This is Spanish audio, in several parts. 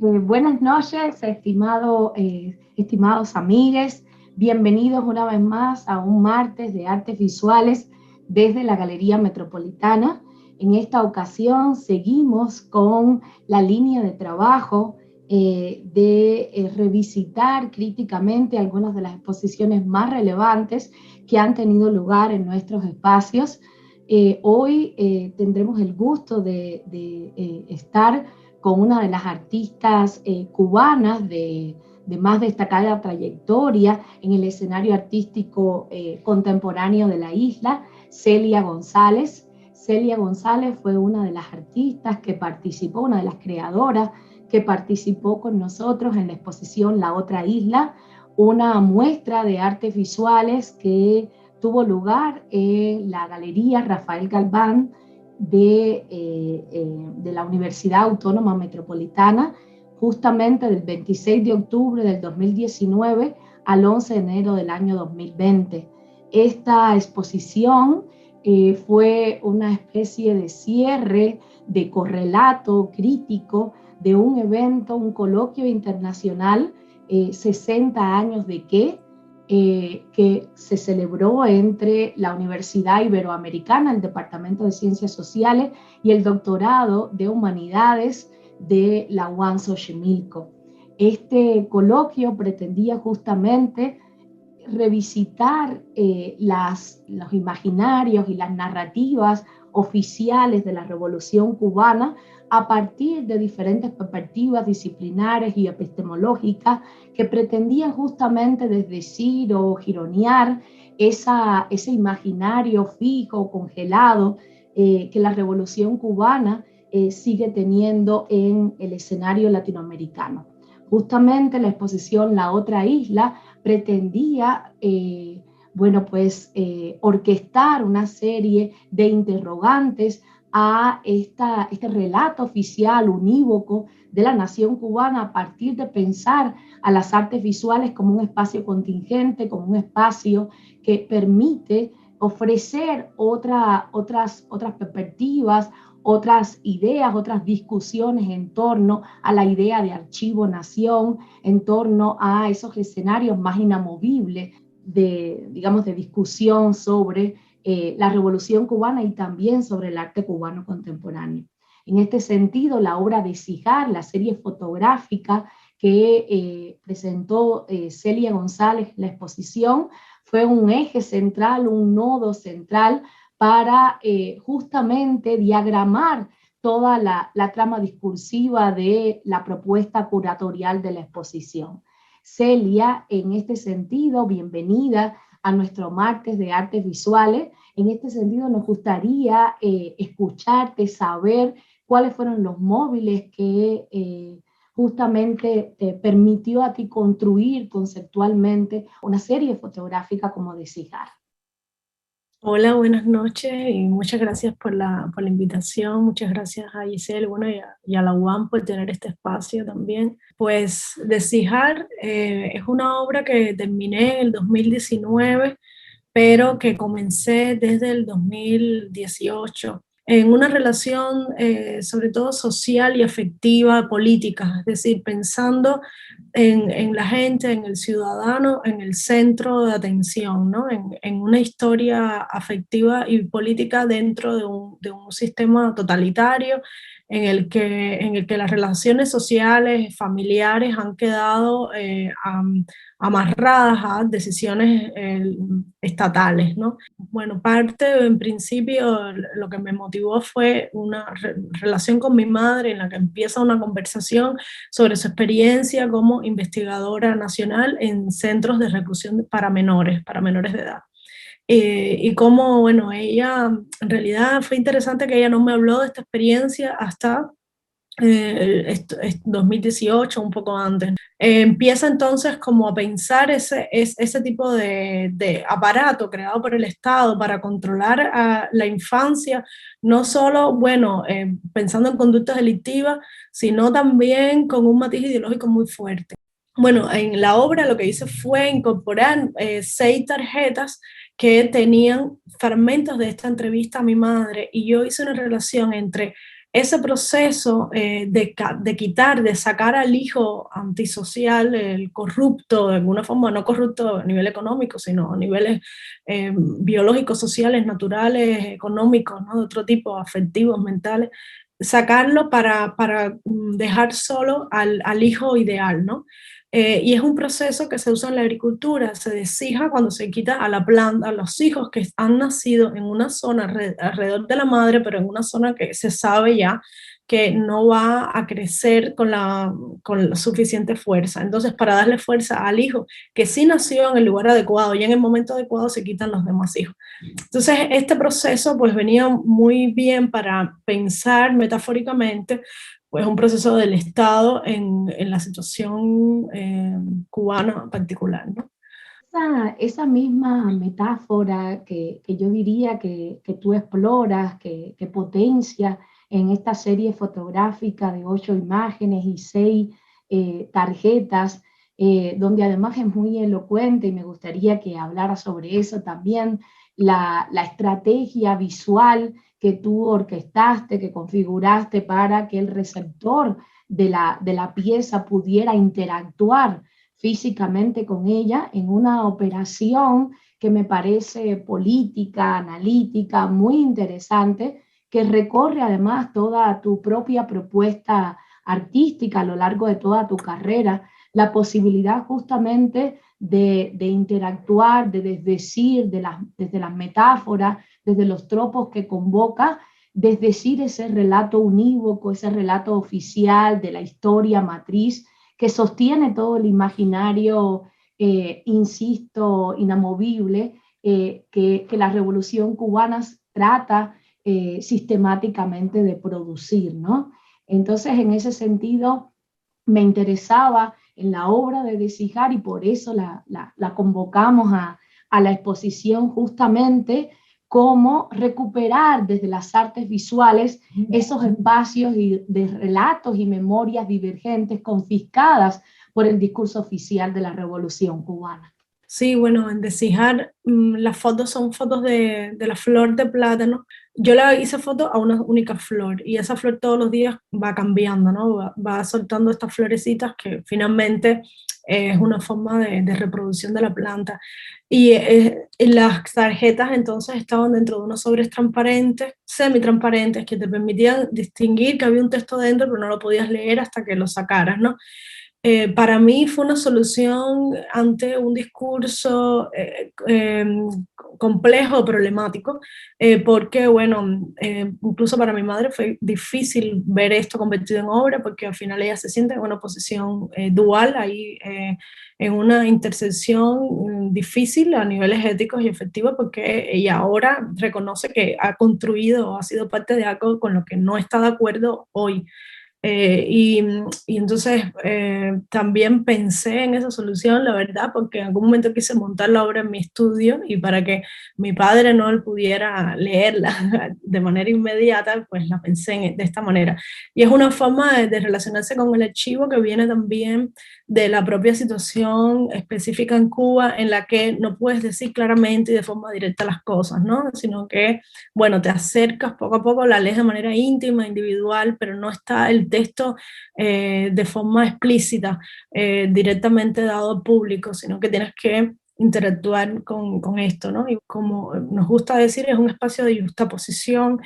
Buenas noches, estimados amigues. Bienvenidos una vez más a un martes de artes visuales desde la Galería Metropolitana. En esta ocasión seguimos con la línea de trabajo de revisitar críticamente algunas de las exposiciones más relevantes que han tenido lugar en nuestros espacios. Hoy tendremos el gusto de estar con una de las artistas cubanas de más destacada trayectoria en el escenario artístico contemporáneo de la isla, Celia González. Celia González fue una de las artistas que participó, una de las creadoras que participó con nosotros en la exposición La Otra Isla, una muestra de artes visuales que tuvo lugar en la Galería Rafael Galván de la Universidad Autónoma Metropolitana, justamente del 26 de octubre del 2019 al 11 de enero del año 2020. Esta exposición fue una especie de cierre, de correlato crítico de un evento, un coloquio internacional, 60 años de qué, que se celebró entre la Universidad Iberoamericana, el Departamento de Ciencias Sociales y el Doctorado de Humanidades de la UAM Xochimilco. Este coloquio pretendía justamente revisitar los imaginarios y las narrativas oficiales de la Revolución Cubana a partir de diferentes perspectivas disciplinares y epistemológicas que pretendían justamente desdecir o gironear ese imaginario fijo, congelado, que la Revolución Cubana sigue teniendo en el escenario latinoamericano. Justamente la exposición La Otra Isla pretendía orquestar una serie de interrogantes a este relato oficial unívoco de la nación cubana a partir de pensar a las artes visuales como un espacio contingente, como un espacio que permite ofrecer otras perspectivas, otras ideas, otras discusiones en torno a la idea de archivo-nación, en torno a esos escenarios más inamovibles de discusión sobre la Revolución Cubana y también sobre el arte cubano contemporáneo. En este sentido, la obra de Cijar, la serie fotográfica que presentó Celia González en la exposición, fue un eje central, un nodo central para justamente diagramar toda la trama discursiva de la propuesta curatorial de la exposición. Celia, en este sentido, bienvenida a nuestro martes de artes visuales. En este sentido, nos gustaría escucharte, saber cuáles fueron los móviles que justamente te permitió a ti construir conceptualmente una serie fotográfica como de Cijar. Hola, buenas noches y muchas gracias por la invitación. Muchas gracias a Giselle, bueno, y a la UAM por tener este espacio también. Pues Deshijar es una obra que terminé en el 2019, pero que comencé desde el 2018 en una relación sobre todo social y afectiva, política, es decir, pensando en la gente, en el ciudadano, en el centro de atención, ¿no? En una historia afectiva y política dentro de un sistema totalitario en el que las relaciones sociales, familiares han quedado amarradas a decisiones estatales, ¿no? Bueno, parte, en principio, lo que me motivó fue una relación con mi madre en la que empieza una conversación sobre su experiencia como investigadora nacional en centros de reclusión para menores de edad. Y cómo, bueno, ella, en realidad fue interesante que ella no me habló de esta experiencia hasta 2018, un poco antes. Empieza entonces como a pensar ese tipo de aparato creado por el Estado para controlar a la infancia, no solo, bueno, pensando en conductas delictivas, sino también con un matiz ideológico muy fuerte. Bueno, en la obra lo que hice fue incorporar 6 tarjetas que tenían fragmentos de esta entrevista a mi madre, y yo hice una relación entre ese proceso de quitar, de sacar al hijo antisocial, el corrupto, de alguna forma, no corrupto a nivel económico, sino a niveles biológicos, sociales, naturales, económicos, ¿no? De otro tipo, afectivos, mentales, sacarlo para dejar solo al hijo ideal, ¿no? Y es un proceso que se usa en la agricultura, se deshija cuando se quita a la planta, a los hijos que han nacido en una zona alrededor de la madre, pero en una zona que se sabe ya que no va a crecer con la suficiente fuerza. Entonces, para darle fuerza al hijo que sí nació en el lugar adecuado y en el momento adecuado, se quitan los demás hijos. Entonces, este proceso pues venía muy bien para pensar metafóricamente pues un proceso del Estado en la situación cubana particular, ¿no? Esa misma metáfora que yo diría que tú exploras, que potencia en esta serie fotográfica de 8 imágenes y 6 tarjetas, donde además es muy elocuente y me gustaría que hablara sobre eso también, la estrategia visual que tú orquestaste, que configuraste para que el receptor de la pieza pudiera interactuar físicamente con ella en una operación que me parece política, analítica, muy interesante, que recorre además toda tu propia propuesta artística a lo largo de toda tu carrera, la posibilidad justamente de interactuar, de desdecir desde las metáforas, desde los tropos que convoca, desdecir ese relato unívoco, ese relato oficial de la historia matriz que sostiene todo el imaginario, insisto, inamovible, que la Revolución Cubana trata sistemáticamente de producir, ¿no? Entonces, en ese sentido, me interesaba en la obra de Desijar y por eso la convocamos a la exposición justamente cómo recuperar desde las artes visuales esos espacios de relatos y memorias divergentes confiscadas por el discurso oficial de la Revolución Cubana. Sí, bueno, en Desijar las fotos son fotos de la flor de plátano. Yo le hice foto a una única flor y esa flor todos los días va cambiando, ¿no? Va soltando estas florecitas que finalmente es una forma de reproducción de la planta. Y las tarjetas entonces estaban dentro de unos sobres transparentes, semitransparentes, que te permitían distinguir que había un texto dentro, pero no lo podías leer hasta que lo sacaras, ¿no? Para mí fue una solución ante un discurso complejo, problemático, porque, bueno, incluso para mi madre fue difícil ver esto convertido en obra, porque al final ella se siente en una posición dual, ahí en una intersección difícil a niveles éticos y efectivos, porque ella ahora reconoce que ha construido o ha sido parte de algo con lo que no está de acuerdo hoy. Y entonces también pensé en esa solución, la verdad, porque en algún momento quise montar la obra en mi estudio y para que mi padre no pudiera leerla de manera inmediata, pues la pensé de esta manera. Y es una forma de relacionarse con el archivo que viene también de la propia situación específica en Cuba, en la que no puedes decir claramente y de forma directa las cosas, ¿no? Sino que, bueno, te acercas poco a poco, la lees de manera íntima, individual, pero no está el texto de forma explícita, directamente dado al público, sino que tienes que interactuar con esto, ¿no? Y como nos gusta decir, es un espacio de justaposición,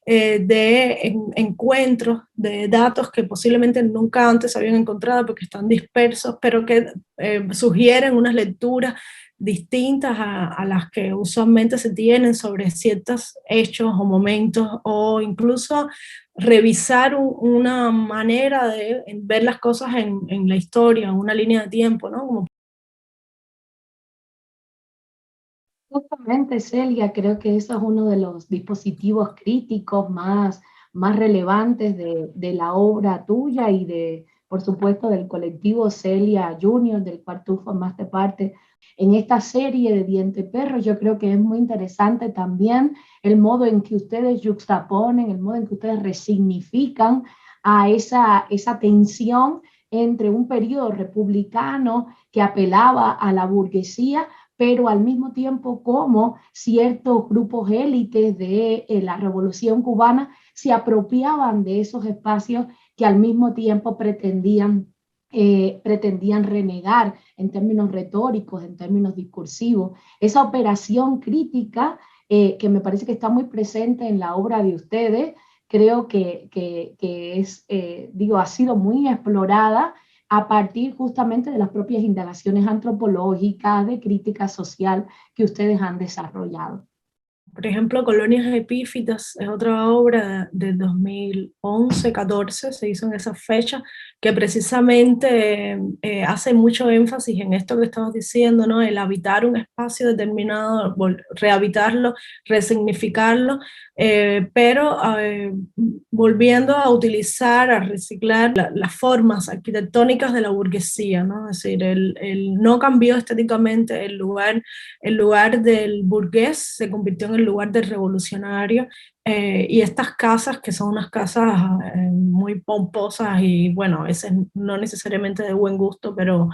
de encuentros, de datos que posiblemente nunca antes se habían encontrado porque están dispersos, pero que sugieren unas lecturas distintas a las que usualmente se tienen sobre ciertos hechos o momentos, o incluso revisar una manera de ver las cosas en la historia, en una línea de tiempo, ¿no? Como Justamente, Celia, creo que eso es uno de los dispositivos críticos más relevantes de la obra tuya y por supuesto, del colectivo Celia Junior, del cual tú formaste parte en esta serie de Diente Perro. Yo creo que es muy interesante también el modo en que ustedes yuxtaponen, el modo en que ustedes resignifican a esa tensión entre un periodo republicano que apelaba a la burguesía, pero al mismo tiempo como ciertos grupos élites de la Revolución Cubana se apropiaban de esos espacios que al mismo tiempo pretendían renegar en términos retóricos, en términos discursivos. Esa operación crítica que me parece que está muy presente en la obra de ustedes, creo que es, digo, ha sido muy explorada a partir justamente de las propias indagaciones antropológicas, de crítica social que ustedes han desarrollado. Por ejemplo, Colonias Epífitas es otra obra de 2011-14, se hizo en esa fecha, que precisamente hace mucho énfasis en esto que estamos diciendo, ¿no? El habitar un espacio determinado, rehabitarlo, resignificarlo, pero volviendo a utilizar, a reciclar las formas arquitectónicas de la burguesía, ¿no? Es decir, no cambió estéticamente el lugar del burgués, se convirtió en el lugar del revolucionario, y estas casas, que son unas casas muy pomposas y, bueno, a veces no necesariamente de buen gusto, pero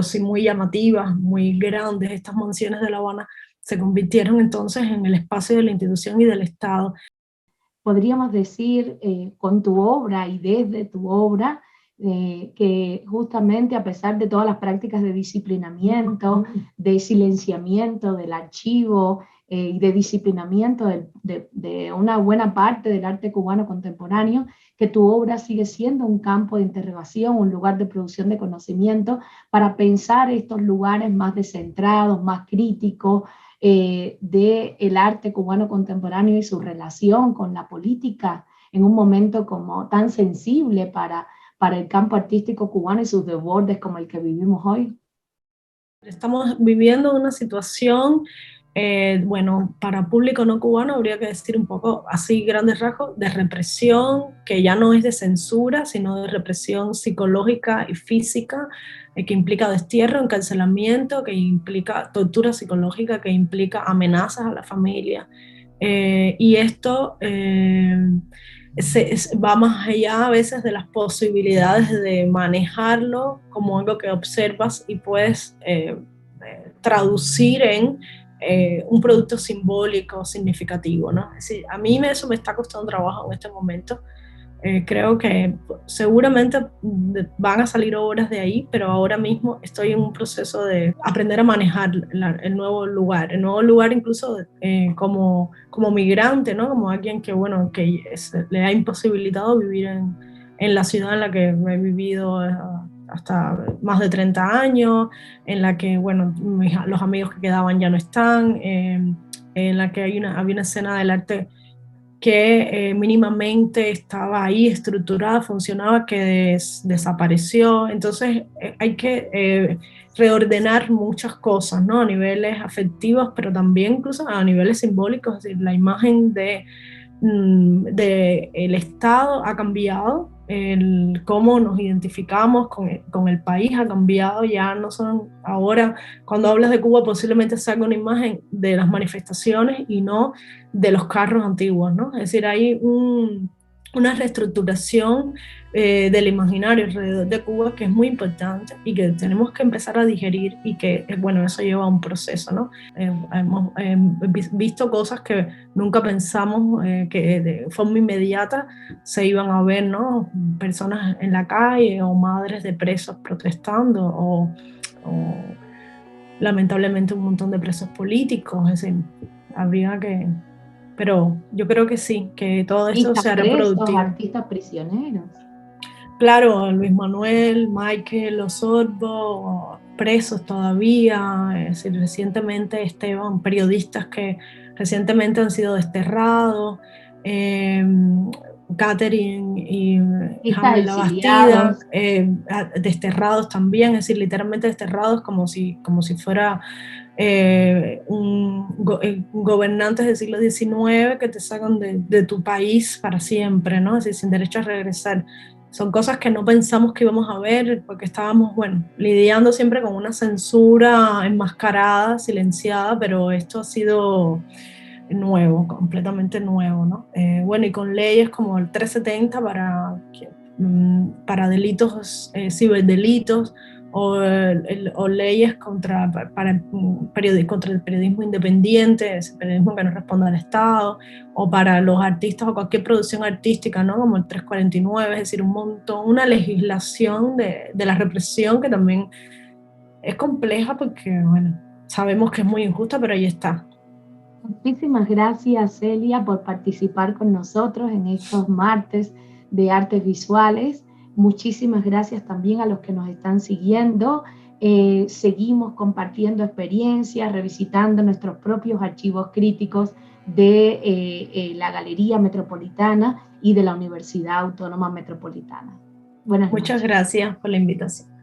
sí muy llamativas, muy grandes, estas mansiones de La Habana, se convirtieron entonces en el espacio de la institución y del Estado. Podríamos decir, con tu obra y desde tu obra, que justamente a pesar de todas las prácticas de disciplinamiento, de silenciamiento del archivo y de disciplinamiento de una buena parte del arte cubano contemporáneo, que tu obra sigue siendo un campo de interrogación, un lugar de producción de conocimiento para pensar estos lugares más descentrados, más críticos, del arte cubano contemporáneo y su relación con la política en un momento como tan sensible para el campo artístico cubano y sus desbordes como el que vivimos hoy. Estamos viviendo una situación, bueno, para público no cubano habría que decir un poco así, grandes rasgos, de represión, que ya no es de censura, sino de represión psicológica y física, que implica destierro, encarcelamiento, que implica tortura psicológica, que implica amenazas a la familia. Y esto va más allá a veces de las posibilidades de manejarlo como algo que observas y puedes traducir en un producto simbólico, significativo, ¿no? Es decir, a mí eso me está costando trabajo en este momento. Creo que seguramente van a salir obras de ahí, pero ahora mismo estoy en un proceso de aprender a manejar el nuevo lugar incluso como migrante, ¿no? Como alguien que, bueno, que le ha imposibilitado vivir en la ciudad en la que he vivido hasta más de 30 años, en la que, bueno, los amigos que quedaban ya no están, en la que había una escena del arte que mínimamente estaba ahí estructurada, funcionaba, que desapareció. Entonces hay que reordenar muchas cosas, ¿no? A niveles afectivos, pero también incluso a niveles simbólicos. Es decir, la imagen el Estado ha cambiado, cómo nos identificamos con el país ha cambiado, ya no son ahora, cuando hablas de Cuba posiblemente salga una imagen de las manifestaciones y no de los carros antiguos, ¿no? Es decir, hay una reestructuración del imaginario alrededor de Cuba que es muy importante y que tenemos que empezar a digerir y que, bueno, eso lleva a un proceso, ¿no? Hemos visto cosas que nunca pensamos que de forma inmediata se iban a ver, ¿no? Personas en la calle o madres de presos protestando o lamentablemente un montón de presos políticos, es decir, habría que... Pero yo creo que sí, que todo esto sea reproductivo. Artistas prisioneros. Claro, Luis Manuel, Michael Osorbo, presos todavía, es decir, recientemente Esteban, periodistas que recientemente han sido desterrados, Catherine y Jaime Labastida, desterrados también, es decir, literalmente desterrados como si fuera gobernantes del siglo XIX que te sacan de tu país para siempre, ¿no? Es decir, sin derecho a regresar. Son cosas que no pensamos que íbamos a ver porque estábamos, bueno, lidiando siempre con una censura enmascarada, silenciada, pero esto ha sido nuevo, completamente nuevo, ¿no? Bueno, y con leyes como el 370 para delitos, ciberdelitos, o leyes contra el periodismo independiente, ese periodismo que no responde al Estado, o para los artistas o cualquier producción artística, ¿no? Como el 349, es decir, un montón, una legislación de la represión que también es compleja porque, bueno, sabemos que es muy injusta, pero ahí está. Muchísimas gracias, Celia, por participar con nosotros en estos martes de artes visuales. Muchísimas gracias también a los que nos están siguiendo. Seguimos compartiendo experiencias, revisitando nuestros propios archivos críticos de la Galería Metropolitana y de la Universidad Autónoma Metropolitana. Buenas Muchas noches. gracias por la invitación.